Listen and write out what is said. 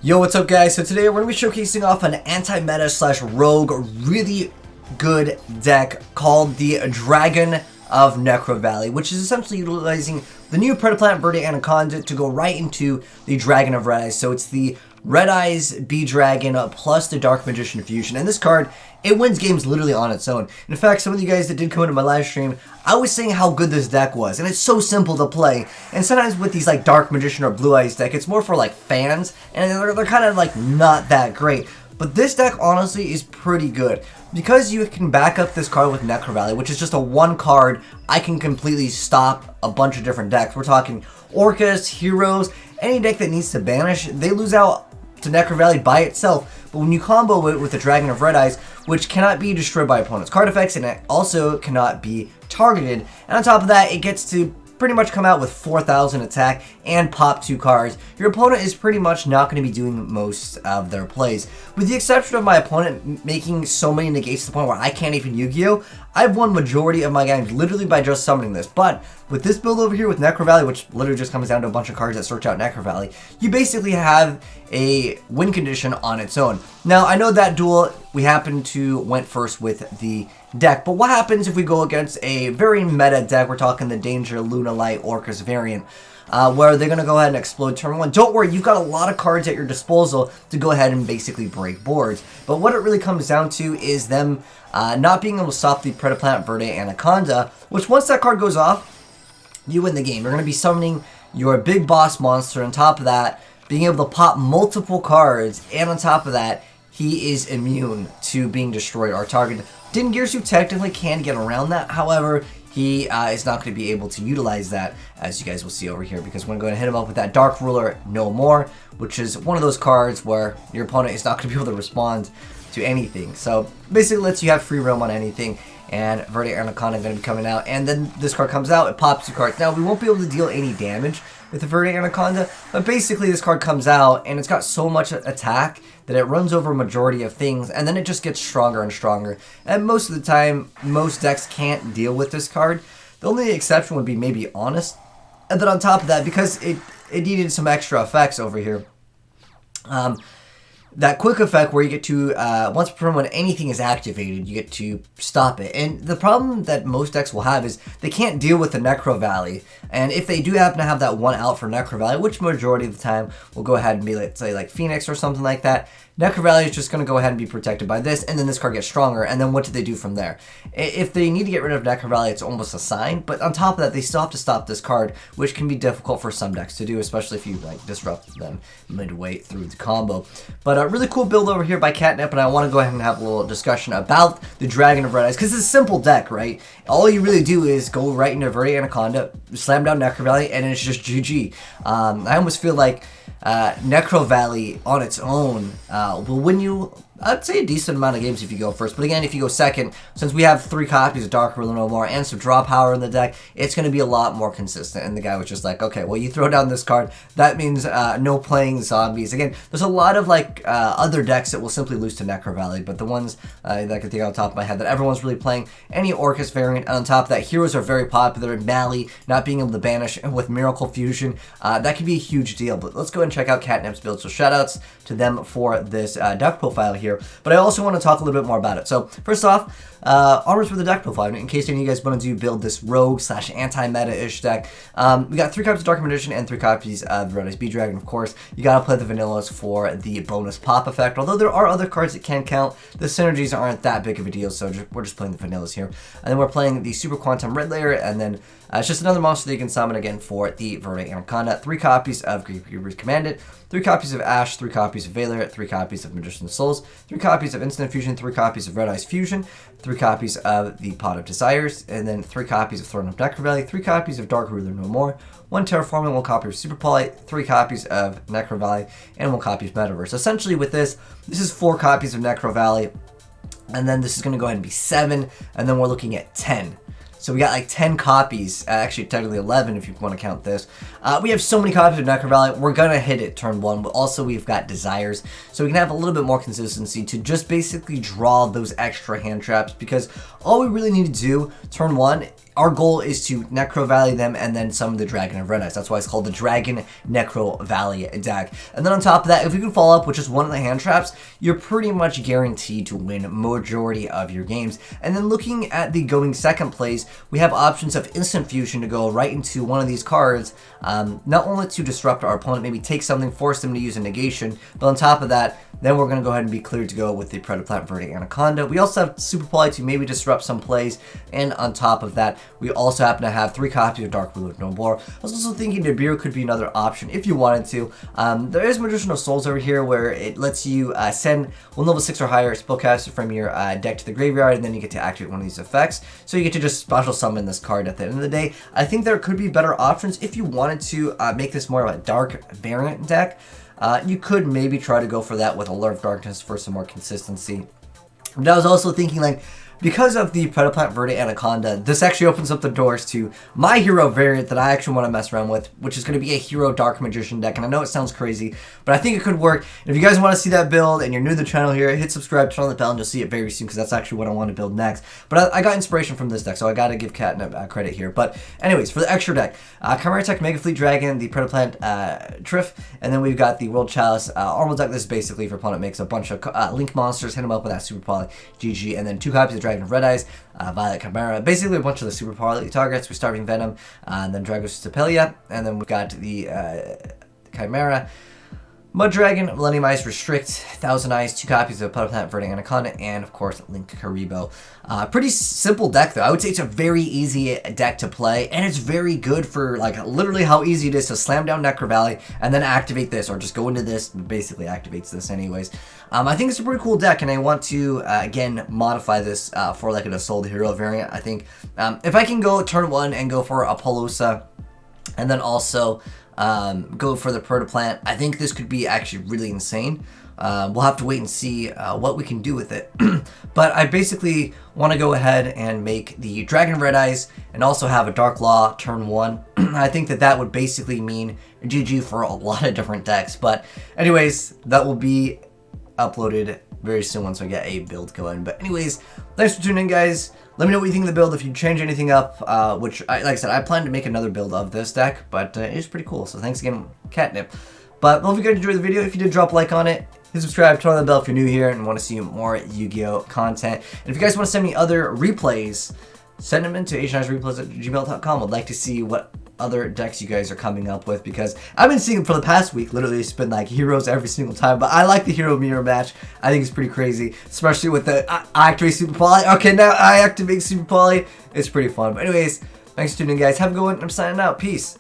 Yo, what's up guys? So today we're going to be showcasing off an anti-meta slash rogue really good deck called the Dragun of NecroValley, which is essentially utilizing the new Predaplant Verde Anaconda to go right into the Dragon of Red Eyes. So it's the Red Eyes B-Dragon plus the Dark Magician fusion. And this card, it wins games literally on its own. In fact, some of you guys that did come into my live stream, I was saying how good this deck was. And it's so simple to play. And sometimes with these like Dark Magician or Blue Eyes deck, it's more for like fans. And they're kind of like not that great. But this deck honestly is pretty good. Because you can back up this card with NecroValley, which is just a one card, I can completely stop a bunch of different decks. We're talking Orcas, Heroes, any deck that needs to banish, they lose out to NecroValley by itself. But when you combo it with the Dragon of Red Eyes, which cannot be destroyed by opponent's card effects, and it also cannot be targeted, and on top of that, it gets to pretty much come out with 4,000 attack and pop 2 cards, your opponent is pretty much not going to be doing most of their plays. With the exception of my opponent making so many negates to the point where I can't even Yugioh, I've won majority of my games literally by just summoning this. But with this build over here with NecroValley, which literally just comes down to a bunch of cards that search out NecroValley, you basically have a win condition on its own. Now, I know that duel, we happen to went first with the deck, but what happens if we go against a very meta deck? We're talking the Danger Luna Light Orcas variant, where they're going to go ahead and explode turn 1. Don't worry, you've got a lot of cards at your disposal to go ahead and basically break boards. But what it really comes down to is them not being able to stop the Predaplant Verde Anaconda, which once that card goes off, you win the game. You're going to be summoning your big boss monster. On top of that, being able to pop multiple cards, and on top of that, he is immune to being destroyed or targeted. Dingirsu technically can get around that, however, he is not going to be able to utilize that, as you guys will see over here, because we're going to hit him up with that Dark Ruler No More, which is one of those cards where your opponent is not going to be able to respond to anything. So basically lets you have free roam on anything, and Verde Anaconda going to be coming out, and then this card comes out, it pops 2 cards. Now, we won't be able to deal any damage with the Verde Anaconda, but basically this card comes out, and it's got so much attack that it runs over a majority of things, and then it just gets stronger and stronger. And most of the time, most decks can't deal with this card. The only exception would be maybe Honest. And then on top of that, because it needed some extra effects over here, that quick effect where you get to, once per turn when anything is activated, you get to stop it. And the problem that most decks will have is they can't deal with the NecroValley. And if they do happen to have that one out for NecroValley, which majority of the time will go ahead and be, let's say, like Phoenix or something like that, NecroValley is just going to go ahead and be protected by this, and then this card gets stronger, and then what do they do from there? If they need to get rid of NecroValley, it's almost a sign, but on top of that, they still have to stop this card, which can be difficult for some decks to do, especially if you like disrupt them midway through the combo. But a really cool build over here by Catnip, and I want to go ahead and have a little discussion about the Dragon of Red Eyes, because it's a simple deck, right? All you really do is go right into Verde Anaconda, slam down NecroValley, and it's just GG. I almost feel like NecroValley on its own will win you, I'd say, a decent amount of games if you go first. But again, if you go second, since we have 3 copies of Dark Ruler No More and some draw power in the deck, it's going to be a lot more consistent. And the guy was just like, okay, well, you throw down this card, that means no playing zombies. Again, there's a lot of like other decks that will simply lose to NecroValley, but the ones that I can think on top of my head that everyone's really playing, any Orcas variant, and on top of that, Heroes are very popular. Mally not being able to banish with Miracle Fusion, that could be a huge deal. But let's go ahead and check out Catnip's build. So shoutouts to them for this deck profile here. But I also want to talk a little bit more about it. So first off, armors for the deck profile. In case any of you guys want to build this rogue slash anti-meta-ish deck, we got 3 copies of Dark Magician and 3 copies of Red Eyes B-Dragon, of course. You got to play the vanillas for the bonus pop effect. Although there are other cards that can count, the synergies aren't that big of a deal, so we're just playing the vanillas here. And then we're playing the Super Quantum Red Layer, and then it's just another monster that you can summon again for the Verde Anaconda. 3 copies of Griever's Commandant, 3 copies of Ash, 3 copies of Valor, 3 copies of Magician's Souls, 3 copies of Instant Fusion, 3 copies of Red Eyes Fusion, 3 copies of the Pot of Desires, and then 3 copies of Throne of NecroValley, 3 copies of Dark Ruler No More, 1 Terraforming, 1 copy of Super Poly, 3 copies of NecroValley, and 1 copy of Metaverse. Essentially with this is 4 copies of NecroValley, and then this is going to go ahead and be 7, and then we're looking at 10. So we got like 10 copies, actually technically 11 if you want to count this. We have so many copies of NecroValley, we're going to hit it turn 1, but also we've got Desires. So we can have a little bit more consistency to just basically draw those extra hand traps, because all we really need to do turn 1 our goal is to NecroValley them and then summon the Dragon of Red Eyes. That's why it's called the Dragun NecroValley deck. And then on top of that, if we can follow up with just one of the hand traps, you're pretty much guaranteed to win majority of your games. And then looking at the going second place, we have options of instant fusion to go right into one of these cards, not only to disrupt our opponent, maybe take something, force them to use a negation, but on top of that, then we're going to go ahead and be cleared to go with the Predaplant Verde Anaconda. We also have Super Poly to maybe disrupt some plays, and on top of that, we also happen to have 3 copies of Dark Blue of Noblor. I was also thinking Nibiru could be another option if you wanted to. There is Magician of Souls over here where it lets you send one level 6 or higher spellcaster from your deck to the graveyard, and then you get to activate one of these effects. So you get to just special summon this card at the end of the day. I think there could be better options if you wanted to make this more of a dark variant deck. You could maybe try to go for that with Alert of Darkness for some more consistency. But I was also thinking, like, because of the Predaplant Verde Anaconda, this actually opens up the doors to my hero variant that I actually want to mess around with, which is going to be a hero Dark Magician deck. And I know it sounds crazy, but I think it could work. And if you guys want to see that build and you're new to the channel here, hit subscribe, turn on the bell, and you'll see it very soon, because that's actually what I want to build next. But I got inspiration from this deck, so I got to give Catnip credit here. But anyways, for the extra deck, Chimera Tech Mega Fleet Dragon, the Predaplant Triff, and then we've got the World Chalice Armor deck. This is basically for opponent makes a bunch of Link monsters, hit them up with that Super Poly, GG, and then 2 copies of Dragon of Red Eyes, Violet Chimera, basically a bunch of the Super Poly targets. We're Starving Venom, and then Dragostapelia, and then we've got the Chimera, Mud Dragon, Millennium Ice Restrict, Thousand Eyes, 2 copies of Predaplant Verde Anaconda, and of course Link Karibo. Pretty simple deck though. I would say it's a very easy deck to play, and it's very good for like literally how easy it is to slam down NecroValley and then activate this, or just go into this. Basically activates this anyways. I think it's a pretty cool deck, and I want to again modify this for like an Assault Hero variant. I think if I can go turn 1 and go for Apollousa, and then also go for the Predaplant, I think this could be actually really insane. We'll have to wait and see what we can do with it. But I basically want to go ahead and make the Dragon of Red Eyes and also have a Dark Law turn 1. I think that that would basically mean GG for a lot of different decks. But anyways, that will be uploaded very soon once I get a build going. But anyways, thanks for tuning in, guys. Let me know what you think of the build, if you change anything up, which, like I said, I plan to make another build of this deck, but it is pretty cool. So thanks again, Catnip. But hope you guys enjoyed the video. If you did, drop a like on it, hit subscribe, turn on the bell if you're new here and want to see more Yu-Gi-Oh content. And if you guys want to send me other replays, send them into AzneyesReplays@gmail.com. I'd like to see what other decks you guys are coming up with, because I've been seeing them for the past week. Literally, it's been like heroes every single time. But I like the hero mirror match. I think it's pretty crazy, especially with the I activate Super Poly. Okay, now I activate Super Poly. It's pretty fun. But anyways, thanks for tuning in, guys. Have a good one. I'm signing out. Peace.